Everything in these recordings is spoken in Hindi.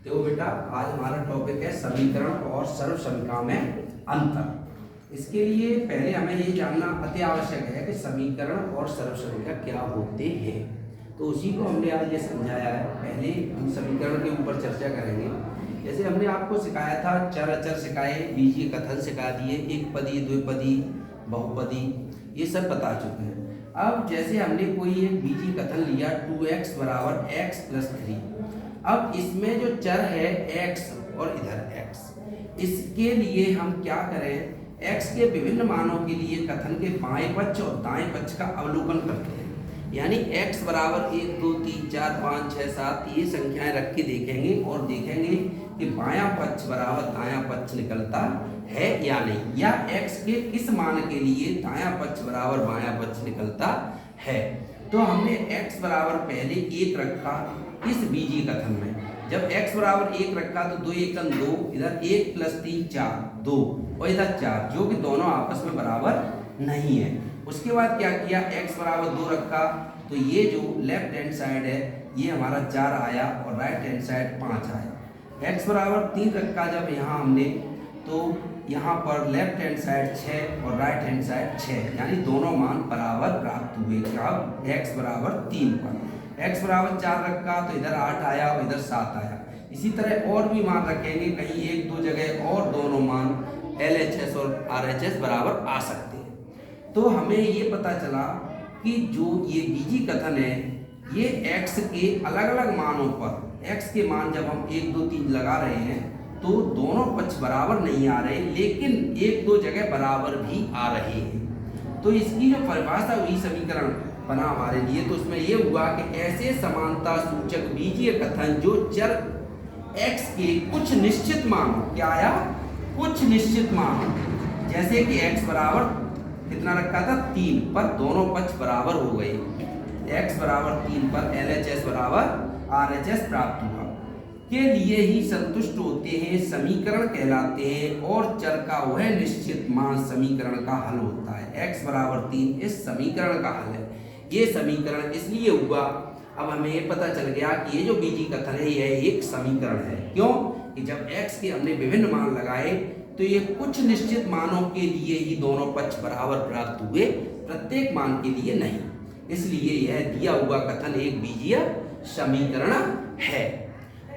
तो बेटा आज हमारा टॉपिक है समीकरण और सर्वसमीकरण में अंतर। इसके लिए पहले हमें ये जानना अति आवश्यक है कि समीकरण और सर्वसमीकरण क्या होते हैं। तो उसी को हमने आज ये समझाया है। पहले हम समीकरण के ऊपर चर्चा करेंगे। जैसे हमने आपको सिखाया था, चर अचर सिखाए, बीजीय कथन सिखा दिए, एक पदी, द्विपदी, बहुपदी, ये सब बता चुके हैं। अब जैसे हमने कोई एक बीजीय कथन लिया 2x बराबर x + 3। अब इसमें जो चर है x और इधर x, इसके लिए हम क्या करें, x के विभिन्न मानों के लिए कथन के बाएं पक्ष और दाएं पक्ष का अवलोकन करते हैं। यानी x बराबर 1 2 3 4 5 6 7 ये संख्याएं रख के देखेंगे और देखेंगे कि बायां पक्ष बराबर दायां पक्ष निकलता है या नहीं, या x के किस मान के लिए दायां पक्ष बराबर बायां पक्ष निकलता है। तो हमने x बराबर पहले 1 रखा इस बीजीय कथन में। जब x बराबर 1 रखा तो 2 1 2, इधर 1 + 3 4 2 और इधर 4, जो कि दोनों आपस में बराबर नहीं है। उसके बाद क्या किया, x बराबर 2 रखा तो ये जो लेफ्ट हैंड साइड है ये हमारा 4 आया और राइट हैंड साइड 5 आया। x बराबर 3 रखा जब यहाँ हमने, तो यहाँ पर लेफ्ट हैंड साइड 6 और राइट हैंड साइड 6, यानी दोनों मान बराबर प्राप्त हुए। अब x बराबर 3 पर x बराबर 4 रखा तो इधर 8 आया और इधर 7 आया। इसी तरह और भी मान रखेंगे, कहीं 1 2 जगह और दोनों मान LHS और RHS बराबर आ सकते हैं। तो हमें ये पता चला कि जो ये बीजीय कथन है ये x के अलग अलग मानों पर, x के मान जब हम 1 2 3 लगा रहे हैं तो दोनों पक्ष बराबर नहीं आ रहे, लेकिन 1 2 जगह बराबर भी आ रहे हैं। तो इसकी जो परिभाषा हुई समीकरण बना हमारे लिए, तो उसमें यह हुआ कि ऐसे समानता सूचक बीजीय कथन जो चर x के कुछ निश्चित मान, क्या आया, कुछ निश्चित मान, जैसे कि x बराबर कितना रखा था 3 पर दोनों पक्ष बराबर हो गए, x बराबर 3 पर LHS बराबर RHS प्राप्त हुआ, के लिए ही संतुष्ट होते हैं, समीकरण कहलाते हैं। और चर का वह निश्चित मान समीकरण का हल होता है। x बराबर 3 इस समीकरण का हल है। ये समीकरण इसलिए हुआ, अब हमें ये पता चल गया कि ये जो बीजीय कथन है यह एक समीकरण है। क्यों कि जब x के हमने विभिन्न मान लगाए तो ये कुछ निश्चित मानों के लिए ही दोनों पक्ष बराबर प्राप्त हुए, प्रत्येक मान के लिए नहीं। इसलिए यह दिया हुआ कथन एक बीजीय समीकरण है।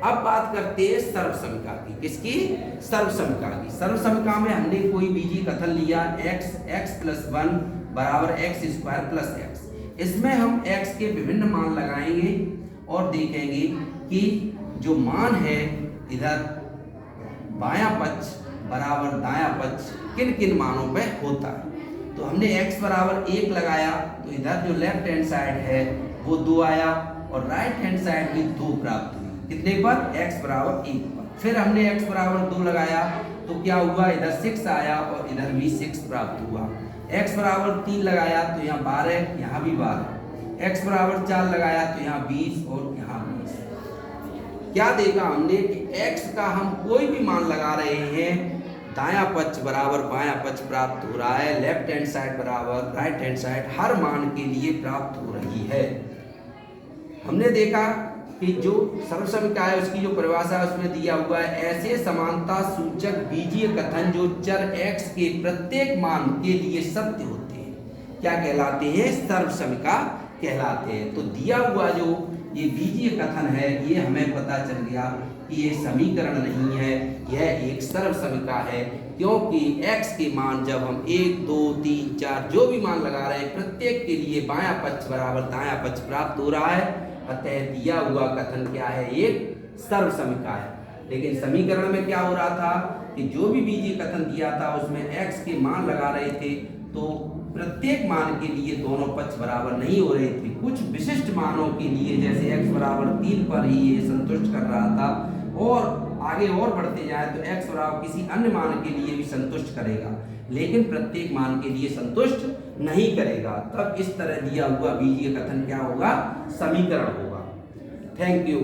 अब बात करते हैं सर्वसमीकरण की। किसकी? सर्वसमीकरण की। सर्वसमीकरण में हमने कोई बीजीय कथन लिया x + 1 बराबर x² + x। इसमें हम x के विभिन्न मान लगाएंगे और देखेंगे कि जो मान है इधर बायां पक्ष बराबर दायां पक्ष किन किन मानों पे होता है। तो हमने x बराबर 1 लगाया तो इधर जो लेफ्ट हैंड साइड है वो 2 आया और राइट हैंड साइड भी 2 प्राप्त हुई। कितने पर? x बराबर 1 पर। फिर हमने x बराबर 2 लगाया तो क्या हुआ, इधर 6 आया और इधर भी 6 प्राप्त हुआ। x बराबर 3 लगाया तो यहाँ 12, यहाँ भी 12। x बराबर 4 लगाया तो यहाँ 20 और यहाँ 20। क्या देखा हमने कि x का हम कोई भी मान लगा रहे हैं, दायां पक्ष बराबर बायां पक्ष प्राप्त हो रहा है, लेफ्ट हैंड साइड बराबर राइट हैंड साइड हर मान के लिए प्राप्त हो रही है। हमने देखा कि जो सर्वसमीकरण है उसकी जो परिभाषा है उसमें दिया हुआ है, ऐसे समानता सूचक बीजीय कथन जो चर x के प्रत्येक मान के लिए सत्य होते हैं, क्या कहलाते हैं? सर्वसमीकरण कहलाते हैं। तो दिया हुआ जो ये बीजीय कथन है ये हमें पता चल गया कि ये समीकरण नहीं है, यह एक सर्वसमीकरण है। क्योंकि x के मान जब हम 1 2 3 4 जो भी मान लगा रहे हैं प्रत्येक के लिए बायां पक्ष बराबर दायां पक्ष प्राप्त हो रहा है, अतः दिया हुआ कथन क्या है, एक सर्वसमीकरण है। लेकिन समीकरण में क्या हो रहा था कि जो भी बीजीय कथन दिया था उसमें x के मान लगा रहे थे तो प्रत्येक मान के लिए दोनों पक्ष बराबर नहीं हो रहे थे। कुछ विशिष्ट मानों के लिए जैसे x बराबर 3 पर ही ये संतुष्ट कर रहा था, और आगे और बढ़ते जाए तो x बराबर किसी अन्य मान के लिए भी संतुष्ट करेगा, लेकिन प्रत्येक मान के लिए संतुष्ट नहीं करेगा। तब इस तरह दिया हुआ बीजीय कथन क्या होगा, समीकरण होगा। Thank you.